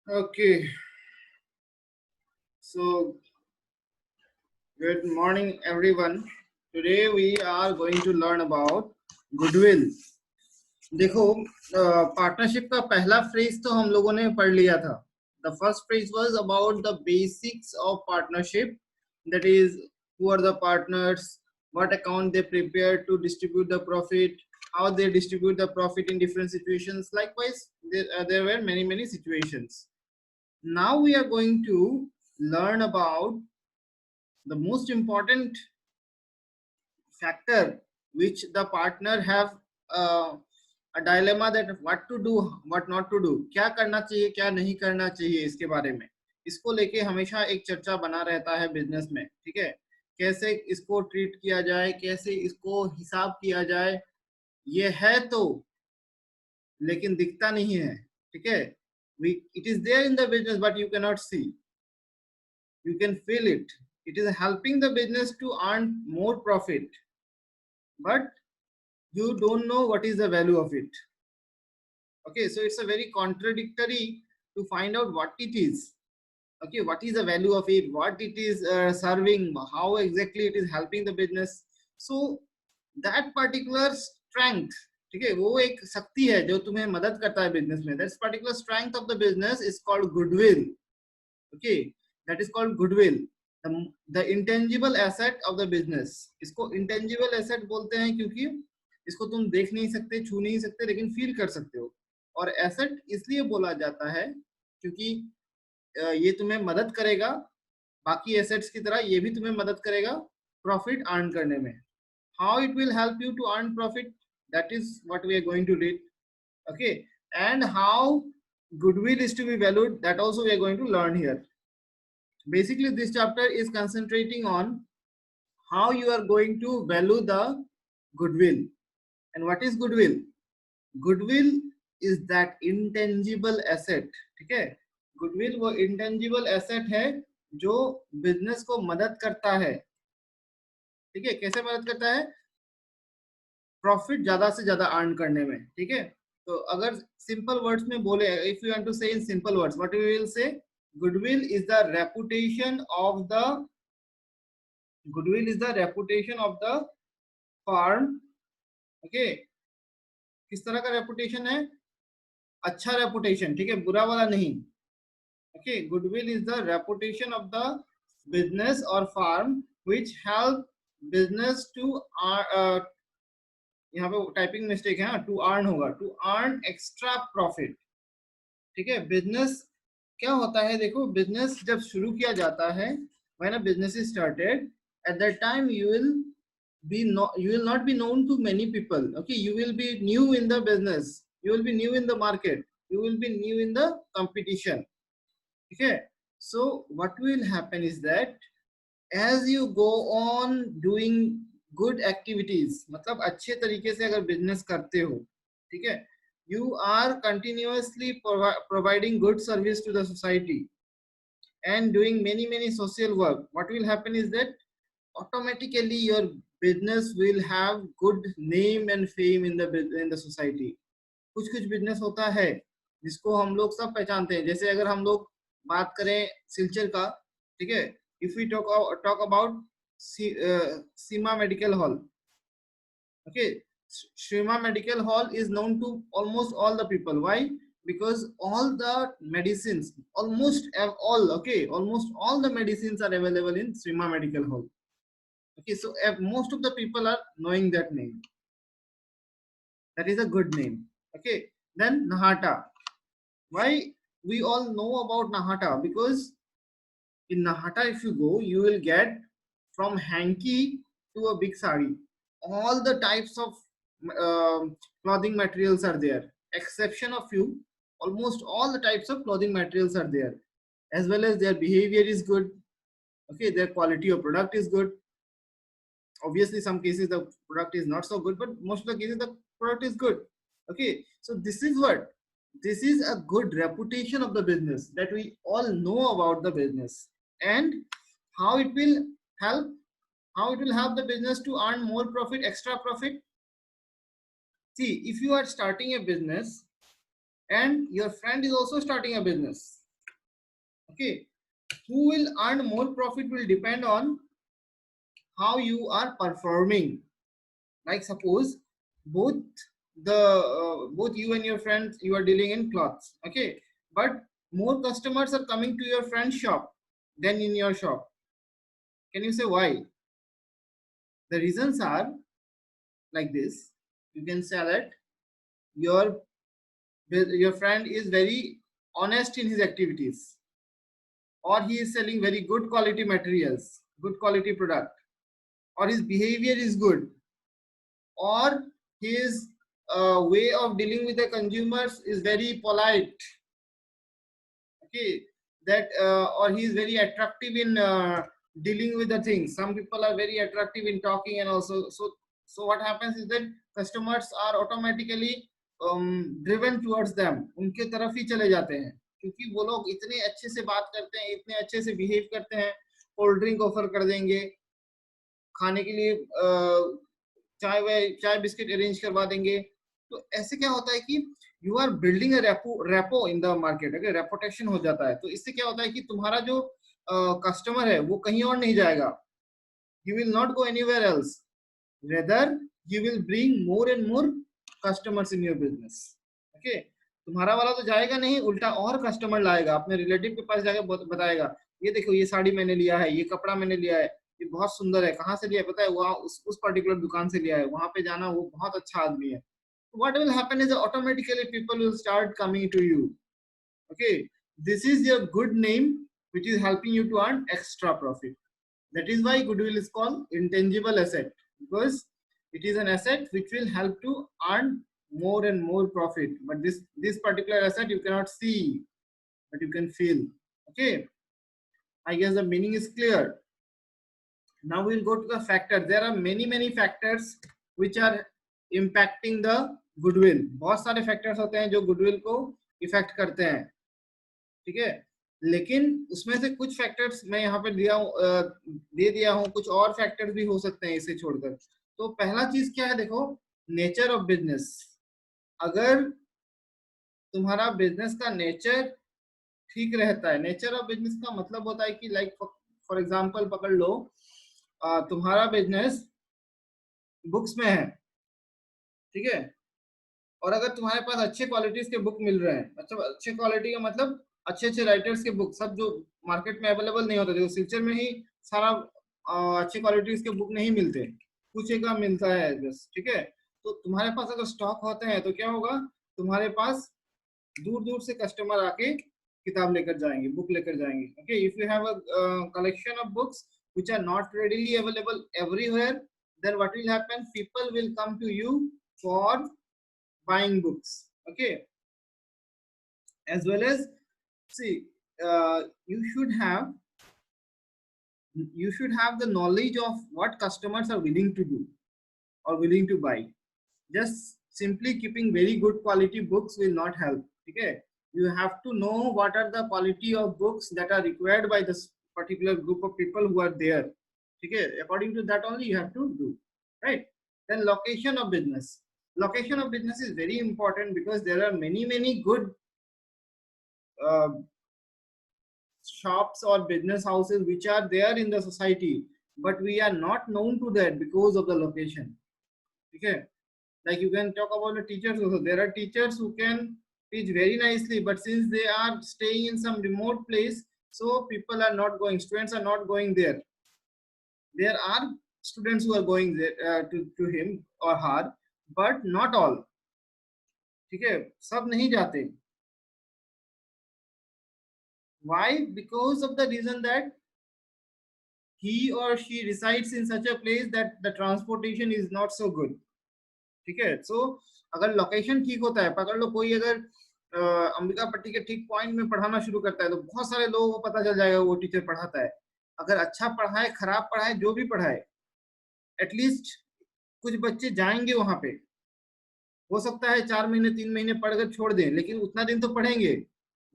Okay, so good morning, everyone. Today we are going to learn about goodwill. देखो partnership का पहला phrase तो हम लोगों ने पढ़ लिया था. The first phrase was about the basics of partnership, that is who are the partners, what account they prepare to distribute the profit, how they distribute the profit in different situations. Likewise, there were many situations. Now we are going to learn about the most important factor which the partner have a dilemma, that what to do, what not to do, क्या करना चाहिए क्या नहीं करना चाहिए. इसके बारे में इसको लेके हमेशा एक चर्चा बना रहता है बिजनेस में. ठीक है, कैसे इसको ट्रीट किया जाए, कैसे इसको हिसाब किया जाए. ये है तो, लेकिन दिखता नहीं है. ठीक है, it is there in the business but you cannot see, you can feel it. It is helping the business to earn more profit, but you don't know what is the value of it. Okay, so it's a very contradictory to find out what it is. Okay, what is the value of it, what it is serving, how exactly it is helping the business. So that particular strength, ठीक है, वो एक शक्ति है जो तुम्हें मदद करता है बिजनेस में. That's particular strength of the business is called goodwill. Okay, that is called goodwill, the intangible asset of the business. इसको intangible asset बोलते हैं क्योंकि इसको तुम देख नहीं सकते, छू नहीं सकते, लेकिन फील कर सकते हो. और एसेट इसलिए बोला जाता है क्योंकि ये तुम्हें मदद करेगा, बाकी एसेट्स की तरह ये भी तुम्हें मदद करेगा प्रॉफिट अर्न करने में. How it will help you to earn profit, that is what we are going to read. Okay, and how goodwill is to be valued, that also we are going to learn here. Basically this chapter is concentrating on how you are going to value the goodwill. And what is goodwill? Goodwill is that intangible asset. ठीक है, goodwill वो intangible asset है जो business को मदद करता है. ठीक है, कैसे मदद करता है? प्रॉफिट ज्यादा से ज्यादा अर्न करने में. ठीक है, तो अगर सिंपल वर्ड्स में बोले, if you want to say in simple words, what we will say, goodwill is the reputation of the firm. Okay, किस तरह का रेपुटेशन है? अच्छा रेपुटेशन. ठीक है, बुरा वाला नहीं. Okay, goodwill is the reputation of the business और firm which help business to, यहाँ पे टाइपिंग मिस्टेक है, टू अर्न होगा, टू अर्न एक्स्ट्रा प्रॉफिट. ठीक है, बिजनेस क्या होता है? देखो, बिजनेस जब शुरू किया जाता है, when a business is started, at that time you will not be known to many people. Okay, you will be new in the business, you will be new in the market, you will be new in the competition. Okay, so what will happen is that as you go on doing good activities, मतलब अच्छे तरीके से अगर business करते हो, ठीक है, you are continuously providing good service to the society and doing many social work, what will happen is that automatically your business will have good name and fame in the society. कुछ कुछ business होता है जिसको हम लोग सब पहचानते हैं. जैसे अगर हम लोग बात करें सिलचर का, ठीक है, if we talk about Seema medical hall. Okay, Shima Medical Hall is known to almost all the people. Why? Because all the medicines, almost all the medicines are available in Shima Medical Hall. Okay, so most of the people are knowing that name. That is a good name. Okay, then Nahata. Why we all know about Nahata? Because in Nahata, if you go, you will get from hanky to a big sari, all the types of clothing materials are there, exception of few. Almost all the types of clothing materials are there, as well as their behavior is good. Okay, their quality of product is good. Obviously some cases the product is not so good, but most of the cases the product is good. Okay, so this is a good reputation of the business, that we all know about the business. And how it will help, how it will help the business to earn more profit, extra profit. See, if you are starting a business and your friend is also starting a business, Okay, who will earn more profit will depend on how you are performing. Like suppose both both you and your friends, you are dealing in clothes, okay, but more customers are coming to your friend's shop than in your shop. Can you say why? The reasons are like this. You can say that your your friend is very honest in his activities, or he is selling very good quality materials, good quality product, or his behavior is good, or his way of dealing with the consumers is very polite, okay, that or he is very attractive in dealing with the things. Some people are very attractive in talking, and also so what happens is that customers are automatically driven towards them, उनके तरफ ही चले जाते हैं, क्योंकि वो लोग इतने अच्छे से बात करते हैं, इतने अच्छे से बिहेव करते हैं, कोल्ड ड्रिंक ऑफर कर देंगे, खाने के लिए चाय बिस्किट अरेंज करवा देंगे। तो ऐसे क्या होता है कि you are building a repo in the market, अगर रेपुटेशन हो जाता है तो इससे क्या होता है कि तुम्हारा जो कस्टमर है वो कहीं और नहीं जाएगा, you will not go anywhere else, rather you will bring more and more customers in your business. Okay, तुम्हारा वाला तो जाएगा नहीं, उल्टा और कस्टमर लाएगा, अपने रिलेटिव के पास जाकर बताएगा, ये देखो ये साड़ी मैंने लिया है, ये कपड़ा मैंने लिया है, ये बहुत सुंदर है, कहाँ से लिया है पता है, वहाँ उस पर्टिकुलर दुकान से लिया है, वहां पे जाना, वो बहुत अच्छा आदमी है। What will happen is automatically people will start coming to you. Okay, this is your good name which is helping you to earn extra profit. That is why goodwill is called intangible asset, because it is an asset which will help to earn more and more profit. But this particular asset you cannot see, but you can feel. Okay, I guess the meaning is clear. Now we'll go to the factors. There are many factors which are impacting the goodwill. बहुत सारे factors होते हैं जो goodwill को effect करते हैं, ठीक है, लेकिन उसमें से कुछ फैक्टर्स मैं यहाँ पे दे दिया हूँ, कुछ और फैक्टर्स भी हो सकते हैं इसे छोड़कर। तो पहला चीज क्या है, देखो, नेचर ऑफ बिजनेस। अगर तुम्हारा बिजनेस का नेचर ठीक रहता है, नेचर ऑफ बिजनेस का मतलब होता है कि लाइक फॉर एग्जांपल पकड़ लो, तुम्हारा बिजनेस बुक्स में है, ठीक है, और अगर तुम्हारे पास अच्छे क्वालिटीज के बुक मिल रहे हैं, अच्छा अच्छे क्वालिटी का मतलब अच्छे राइटर्स के बुक, सब जो मार्केट में अवेलेबल नहीं होते, जो सिलचर में ही सारा अच्छे क्वालिटीज के बुक नहीं मिलते, कुछ एक का मिलता है बस, ठीक है, तो तुम्हारे पास अगर स्टॉक होते हैं तो क्या होगा, तुम्हारे पास दूर दूर से कस्टमर आके किताब लेकर जाएंगे, बुक लेकर जाएंगे। Okay, if you have a collection of books which are not readily available everywhere, then what will happen, people will come to you for buying books. Okay, as well as see, you should have the knowledge of what customers are willing to do or willing to buy. Just simply keeping very good quality books will not help. Okay, you have to know what are the quality of books that are required by this particular group of people who are there. Okay, according to that only you have to do, right? Then location of business. Location of business is very important because there are many good shops or business houses which are there in the society, but we are not known to that because of the location. Okay, like you can talk about the teachers also. There are teachers who can teach very nicely, but since they are staying in some remote place, so people are not going, students are not going there. There are students who are going there to him or her, but not all. ठीक है, सब नहीं जाते. Why? Because of the reason that he or she resides in such a place that the transportation is not so good. ठीक है, so अगर location ठीक होता है, पकड़ लो कोई अगर अंबिका पट्टी के ठीक पॉइंट में पढ़ाना शुरू करता है तो बहुत सारे लोगों को पता चल जाएगा वो टीचर पढ़ाता है। अगर अच्छा पढ़ाए, खराब पढ़ाए, जो भी पढ़ाए, एटलीस्ट कुछ बच्चे जाएंगे वहां पे। हो सकता है 4 महीने 3 महीने पढ़कर छोड़ दें, लेकिन उतना दिन तो पढ़ेंगे।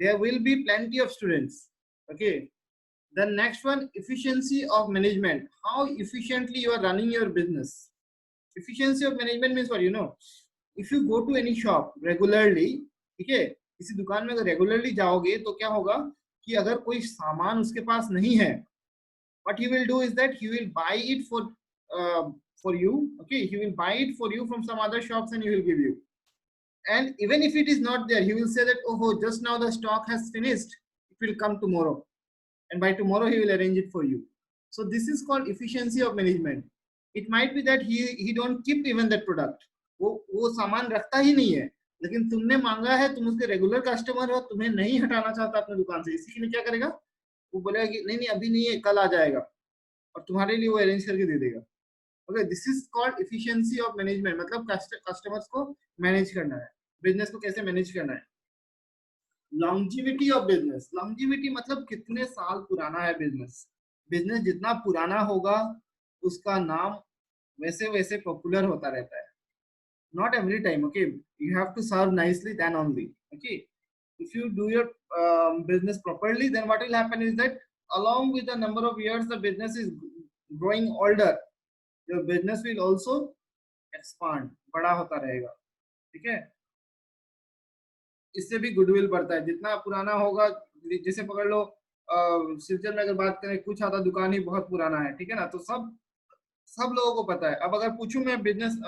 There will be plenty of students. Okay, the next one, efficiency of management. How efficiently you are running your business. Efficiency of management means what, you know, if you go to any shop regularly, ठीक है, किसी दुकान में अगर regularly जाओगे तो क्या होगा कि अगर कोई सामान उसके पास नहीं है, what he will do is that he will buy it for you. Okay, he will buy it for you from some other shops and he will give you. And even if it is not there, he will say that, oh, just now the stock has finished, it will come tomorrow, and by tomorrow he will arrange it for you. So this is called efficiency of management. It might be that he don't keep even that product, वो सामान रखता ही नहीं है, लेकिन तुमने मांगा है, तुम उसके रेगुलर कस्टमर हो, तुम्हें नहीं हटाना चाहता अपने दुकान से, इसी के लिए क्या करेगा, वो बोलेगा कि नहीं नहीं अभी नहीं है, कल आ जाएगा, और तुम्हारे लिए वो अरेंज करके दे देगा. Okay, this is called efficiency of management. मतलब कस्टमर्स को मैनेज करना है, बिजनेस को कैसे मैनेज करना है. Longevity of business. लॉन्जिविटी मतलब कितने साल पुराना है बिजनेस. बिजनेस जितना पुराना होगा उसका नाम वैसे वैसे पॉपुलर होता रहता है. Not every time, okay, you have to serve nicely then only. Okay, if you do your business properly, then what will happen is that along with the number of years the business is growing older, your business will also expand, बड़ा होता रहेगा. ठीक है, इससे भी goodwill बढ़ता है जितना पुराना होगा. जैसे पकड़ लो सिलचर में अगर बात करें, कुछ आधा दुकान ही बहुत पुराना है, ठीक है ना, तो सब लोगों को पता है. अब अगर पूछूं मैं बिजनेस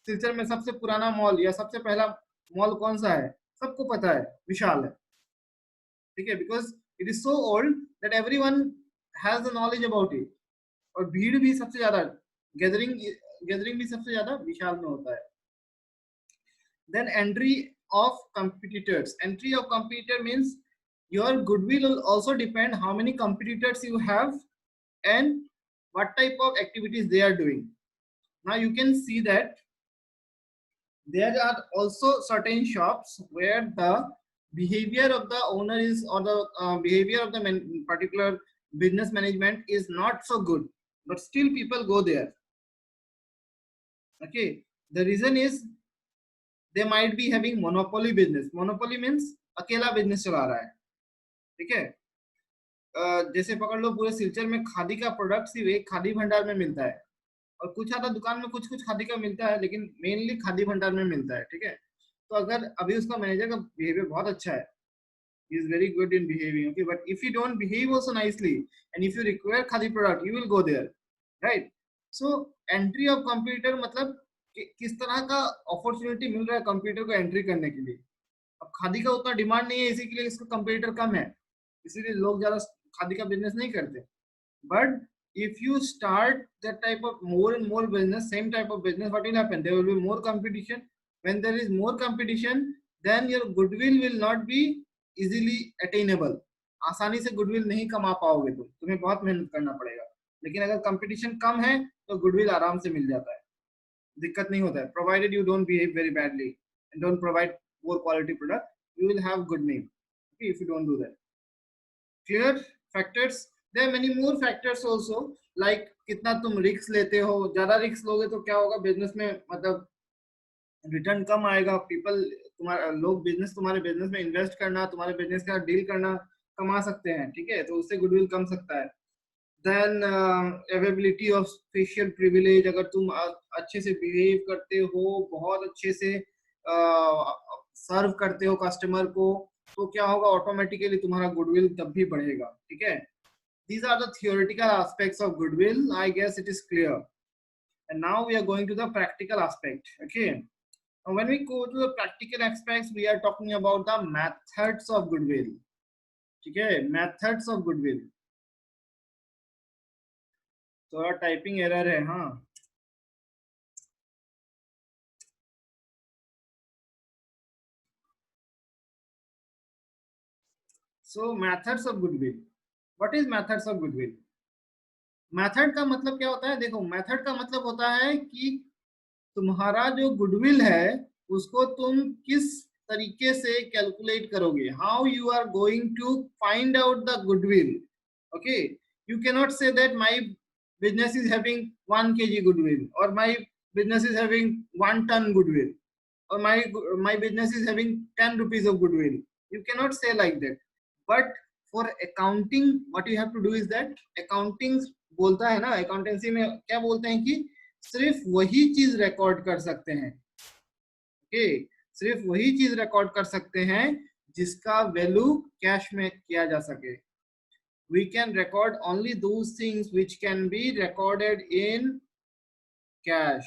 सिलचर में सबसे पुराना मॉल या सबसे पहला मॉल कौन सा है, सबको पता है, विशाल है. ठीक है, because it is so old that everyone has the knowledge about it. और भीड़ भी सबसे ज्यादा, गैदरिंग भी सबसे ज्यादा विशाल में होता है. Then entry of competitors. Entry of competitor means your goodwill will also depend how many competitors you have and what type of activities they are doing. Now you can see that there are also certain shops where the behavior of the owner is, or the behavior of the particular business management is not so good, but still people go there. Okay, the reason is they might be having monopoly business. Monopoly means अकेला business चला रहा है. ठीक है, जैसे पकड़ लो पूरे सिलचर में खादी का प्रोडक्ट सिर्फ एक खादी भंडार में मिलता है, और कुछ आधा दुकान में कुछ खादी का मिलता है, लेकिन मेनली खादी भंडार में मिलता है. ठीक है, तो अगर अभी उसका मैनेजर का बिहेवियर बहुत अच्छा है, he is very good in behaving, okay, but if you don't behave also nicely and if you require khadi product, you will go there, right? So entry of competitor मतलब किस तरह का opportunity मिल रहा है computer को entry करने के लिए. अब खादी का उतना डिमांड नहीं है, इसी के लिए इसका कंप्यूटर कम है, इसीलिए लोग ज्यादा खादी का बिजनेस नहीं करते. But if you start that type of more and more business, same type of business, what will happen, there will be more competition. When there is more competition, then your goodwill will not be easily attainable. आसानी से goodwill नहीं कमा पाओगे, तुम्हें बहुत मेहनत करना पड़ेगा. लेकिन अगर कंपटीशन कम है तो गुडविल आराम से मिल जाता है, दिक्कत नहीं होता है. Provided you don't behave very badly and don't provide poor quality product, you will have good name. Okay, if you don't do that. Clear factors. There are many more factors also, like कितना तुम risk लेते हो. ज्यादा risk लोगे तो क्या होगा business में, मतलब रिटर्न कम आएगा. लोग तुम्हारे बिजनेस में इन्वेस्ट करना, तुम्हारे बिजनेस का डील करना कमा सकते हैं. ठीक है, तो उससे गुडविल कम सकता है. Then availability of special privilege. अगर तुम अच्छे से बिहेव करते हो, बहुत अच्छे से सर्व करते हो कस्टमर को, तो क्या होगा, ऑटोमेटिकली तुम्हारा गुडविल तब भी बढ़ेगा. ठीक है, these are the theoretical aspects of goodwill. I guess it is clear. And now we are going to the practical aspect. Okay, and when we go to the practical aspects, we are talking about the methods of goodwill. ठीक है, methods of goodwill. थोड़ा typing error है. हाँ, so methods of goodwill. What is methods of goodwill? Method का मतलब क्या होता है, देखो मेथड का मतलब होता है कि तुम्हारा जो गुडविल है उसको तुम किस तरीके से कैलकुलेट करोगे. How you are going to find out the goodwill. Okay, you can not say that my business is having 1 kg goodwill, और my business is having 1 ton goodwill, or my business is having 10 rupees of goodwill. You cannot say like that. But for accounting, what you have to do is that accounting बोलता है ना, accountancy में क्या बोलते हैं कि सिर्फ वही चीज रिकॉर्ड कर सकते हैं. ओके, सिर्फ वही चीज रिकॉर्ड कर सकते हैं जिसका वैल्यू कैश में किया जा सके. We can record only those things which can be recorded in cash.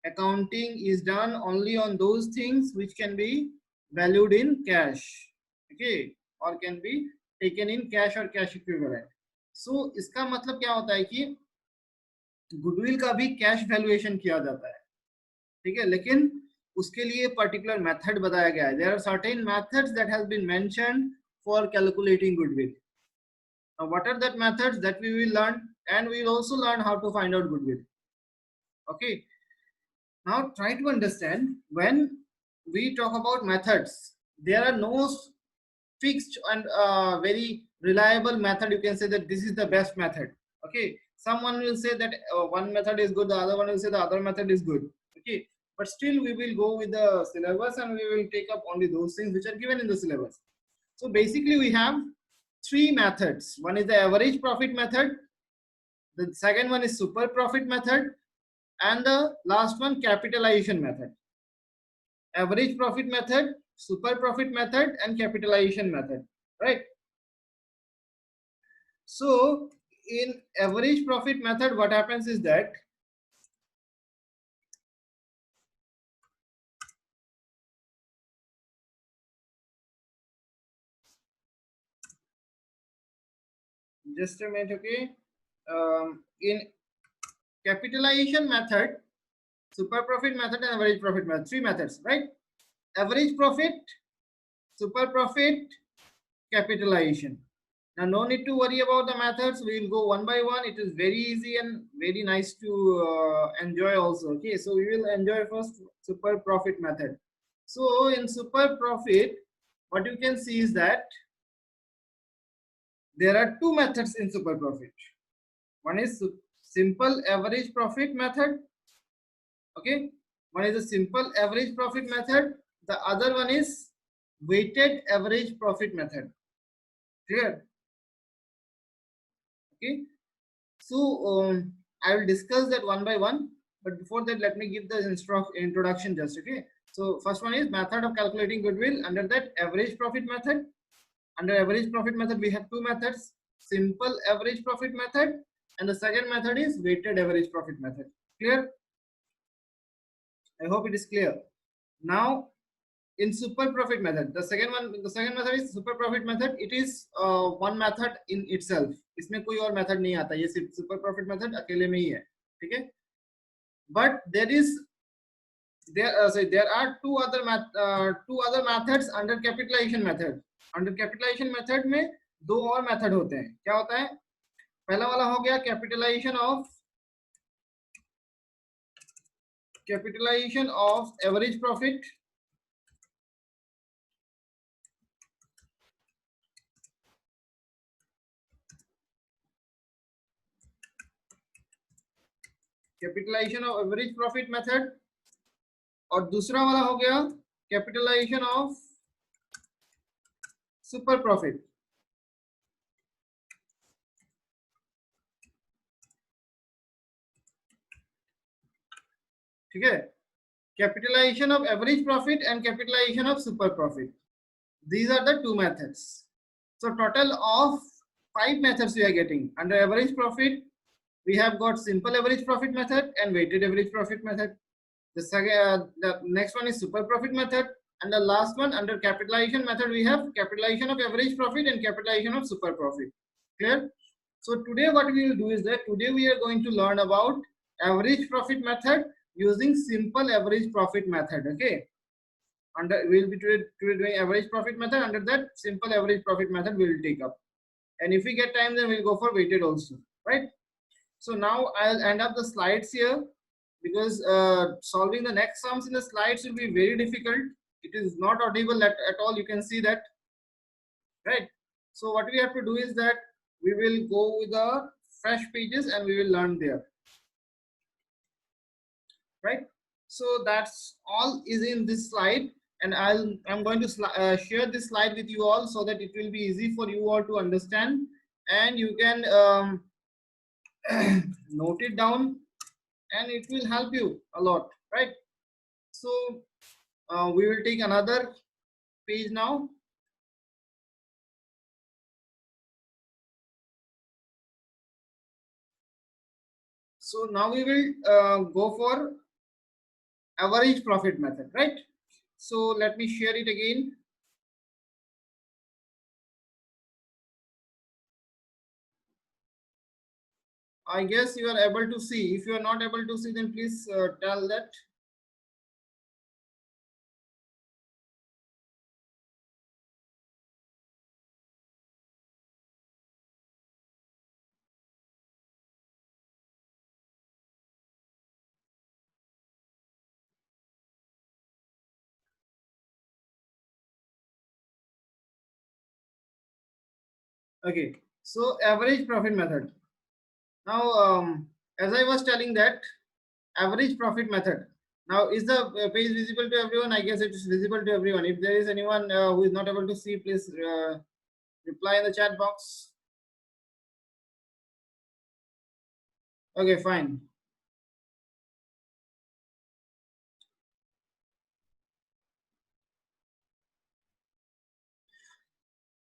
Accounting is done only on those things which can be valued in cash, okay, or can be taken in cash or cash equivalent. So इसका मतलब क्या होता है कि goodwill का भी cash valuation किया जाता है, ठीक है, लेकिन उसके लिए पर्टिकुलर मेथड बताया गया है. There are certain methods that has been mentioned for calculating goodwill. What are that methods that we will learn, and we will also learn how to find out goodwill. Okay, now try to understand, when we talk about methods, there are no fixed and very reliable method. You can say that this is the best method. Okay, someone will say that one method is good, the other one will say the other method is good. Okay, but still we will go with the syllabus and we will take up only those things which are given in the syllabus. So basically we have three methods. One is the average profit method, the second one is super profit method, and the last one capitalization method. Average profit method, super profit method, and capitalization method, right? So in average profit method, what happens is that just a minute, okay. In capitalization method, super profit method, and average profit method, three methods, right? Average profit, super profit, capitalization. Now no need to worry about the methods, we will go one by one. It is very easy and very nice to enjoy also. Okay, so we will enjoy first super profit method. So in super profit, what you can see is that there are two methods in super profit. One is simple average profit method. Okay, one is a simple average profit method, the other one is weighted average profit method. Clear? Okay, so I will discuss that one by one, but before that let me give the introduction just. Okay, so first one is method of calculating goodwill. Under that, average profit method. Under average profit method we have two methods, simple average profit method, and the second method is weighted average profit method. Clear? I hope it is clear. Now in super profit method, the second method is super profit method. It is one method in itself. इसमें कोई और method नहीं आता, ये सिर्फ super profit method अकेले में ही है, ठीक है? But there are two other methods under capitalization method. Under capitalization method में दो और method होते हैं. क्या होता है? पहला वाला हो गया capitalization of average profit. Capitalization of average profit method. और दूसरा वाला हो गया कैपिटलाइजेशन ऑफ सुपर प्रॉफिट. ठीक है, capitalization of average profit and capitalization of super profit. These are the two methods. So total of 5 methods we are getting. Under average profit, we have got simple average profit method and weighted average profit method. The next one is super profit method, and the last one under capitalization method we have capitalization of average profit and capitalization of super profit. Clear? So today what we will do is that today we are going to learn about average profit method using simple average profit method. Okay, under we will be today doing average profit method. Under that simple average profit method we will take up, and if we get time then we'll go for weighted also, right? So now I'll end up the slides here, because solving the next sums in the slides will be very difficult. It is not audible at all, you can see that, right? So what we have to do is that we will go with the fresh pages and we will learn there, right? So that's all is in this slide, and I'm going to share this slide with you all so that it will be easy for you all to understand, and you can note it down, and it will help you a lot, right? So we will take another page now. So now we will go for average profit method, right? So let me share it again. I guess you are able to see. If you are not able to see, then please tell that. Okay, so average profit method. Now, as I was telling that average profit method. Now, is the page visible to everyone? I guess it is visible to everyone. If there is anyone who is not able to see, please reply in the chat box. Okay, fine.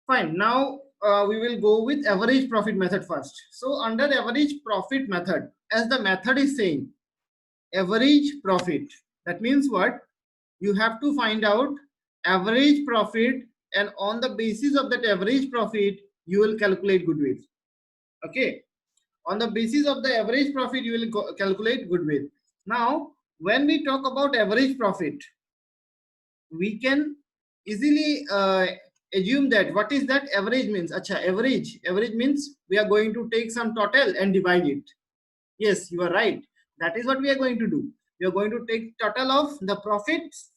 Fine. Now we will go with average profit method first. So under average profit method, as the method is saying, average profit. That means what? You have to find out average profit, and on the basis of that average profit, you will calculate goodwill. Okay. On the basis of the average profit, you will calculate goodwill. Now, when we talk about average profit, we can easily assume that what is that average means. Acha, average means we are going to take some total and divide it. Yes, you are right. That is what we are going to do. We are going to take total of the profits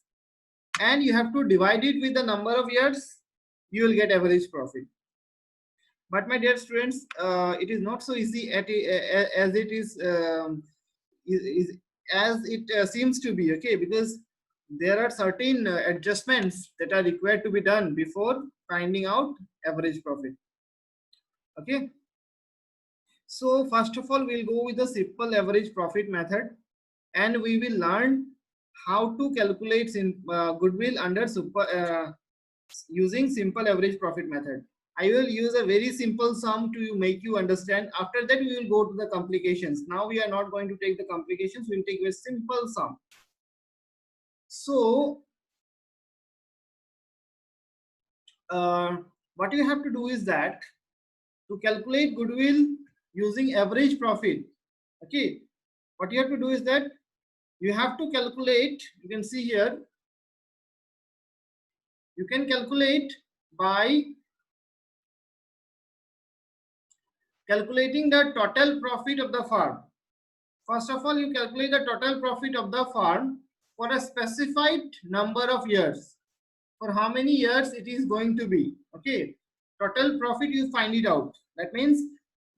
and you have to divide it with the number of years. You will get average profit. But my dear students, it is not so easy as it is as it seems to be. Okay, because there are certain adjustments that are required to be done before finding out average profit. Okay, so first of all, we'll go with the simple average profit method, and we will learn how to calculate goodwill under using simple average profit method. I will use a very simple sum to make you understand. After that, we will go to the complications. Now we are not going to take the complications. We will take a simple sum. So what you have to do is that to calculate goodwill using average profit. Okay, what you have to do is that you have to calculate. You can see here. You can calculate by calculating the total profit of the firm. First of all, you calculate the total profit of the firm for a specified number of years. For how many years it is going to be. Okay. Total profit, you find it out. That means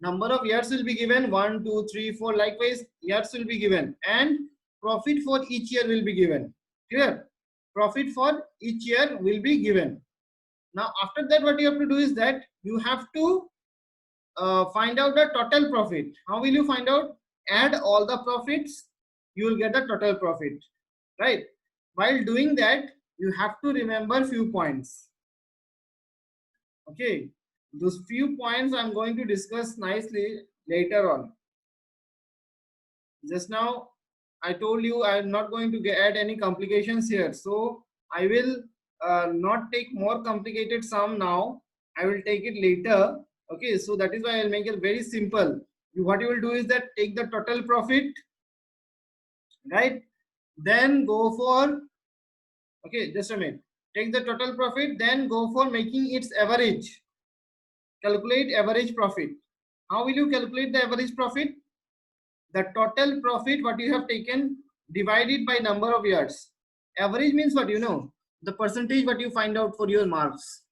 number of years will be given 1, 2, 3, 4. Likewise, years will be given. And profit for each year will be given. Clear? Profit for each year will be given. Now, after that, what you have to do is that you have to find out the total profit. How will you find out? Add all the profits, you will get the total profit, right? While doing that, you have to remember few points. Okay, those few points I'm going to discuss nicely later on. Just now I told you I'm not going to add any complications here, so I will not take more complicated sum now. I will take it later. Okay, so that is why I'll make it very simple. What you will do is that take the total profit, right? Then go for, okay, just a minute. Take the total profit, then go for making its average. Calculate average profit. How will you calculate the average profit? The total profit what you have taken divided by number of years. Average means what, you know, the percentage what you find out for your marks.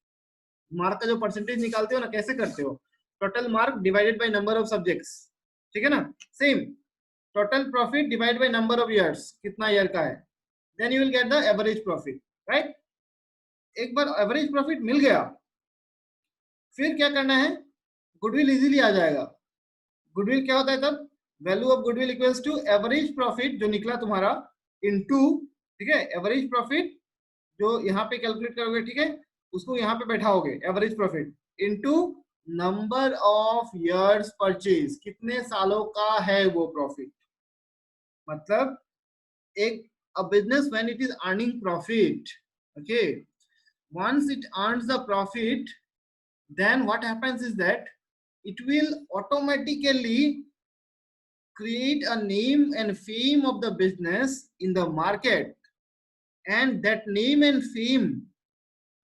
Mark का जो percentage निकालते हो ना, कैसे करते हो? Total mark divided by number of subjects. ठीक है ना? Same total profit divide by number of years, कितना ईयर का है, then you will get the average profit, right? एक बार एवरेज प्रॉफिट मिल गया, फिर क्या करना है? गुडविल इजीली आ जाएगा. गुडविल क्या होता है तब? Value of goodwill equals to average profit जो निकला तुम्हारा इनटू, ठीक है, एवरेज प्रॉफिट जो यहाँ पे कैलकुलेट करोगे, ठीक है, उसको यहाँ पे बैठाओगे average profit into number of years purchase, कितने सालों का है वो प्रॉफिट। मतलब एक a business when it is earning profit, okay, once it earns the profit, then what happens is that it will automatically create a name and fame of the business in the market, and that name and fame,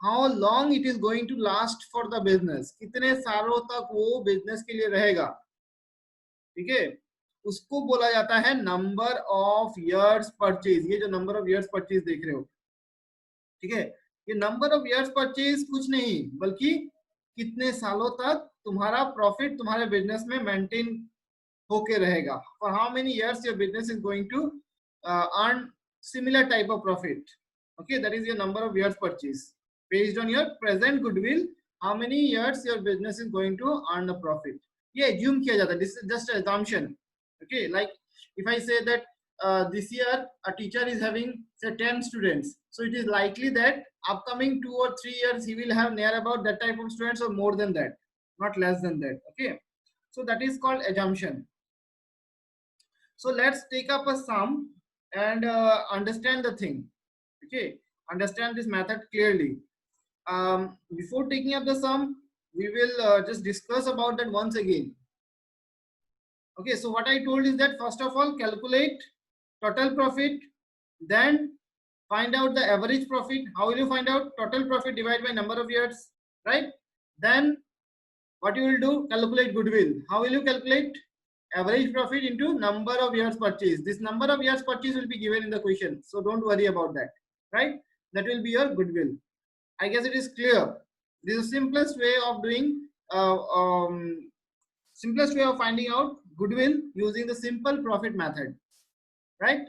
how long it is going to last for the business, कितने सालों तक वो business के लिए रहेगा, ठीक है, उसको बोला जाता है नंबर ऑफ इयर्स परचेज। ये जो नंबर ऑफ इयर्स परचेज देख रहे हो, ठीक है, ये नंबर ऑफ इयर्स परचेज कुछ नहीं बल्कि कितने सालों तक तुम्हारा प्रॉफिट तुम्हारे बिजनेस में मेंटेन होके रहेगा, for how many years your business is going to earn similar type of profit, okay, that is your number of years purchase based on your present goodwill, how many years your business is going to earn a profit, ये assume किया जाता है, this is just assumption, okay, like if I say that this year a teacher is having say 10 students, so it is likely that upcoming 2 or 3 years he will have near about that type of students or more than that, not less than that, okay, so that is called assumption. So let's take up a sum and understand the thing, okay, understand this method clearly. Before taking up the sum, we will just discuss about that once again, okay. So what I told is that first of all calculate total profit, then find out the average profit. How will you find out? Total profit divided by number of years, right? Then what you will do, calculate goodwill. How will you calculate? Average profit into number of years purchase. This number of years purchase will be given in the question, so don't worry about that, right? That will be your goodwill. I guess it is clear. This is the simplest way of doing, simplest way of finding out goodwill using the simple profit method, right?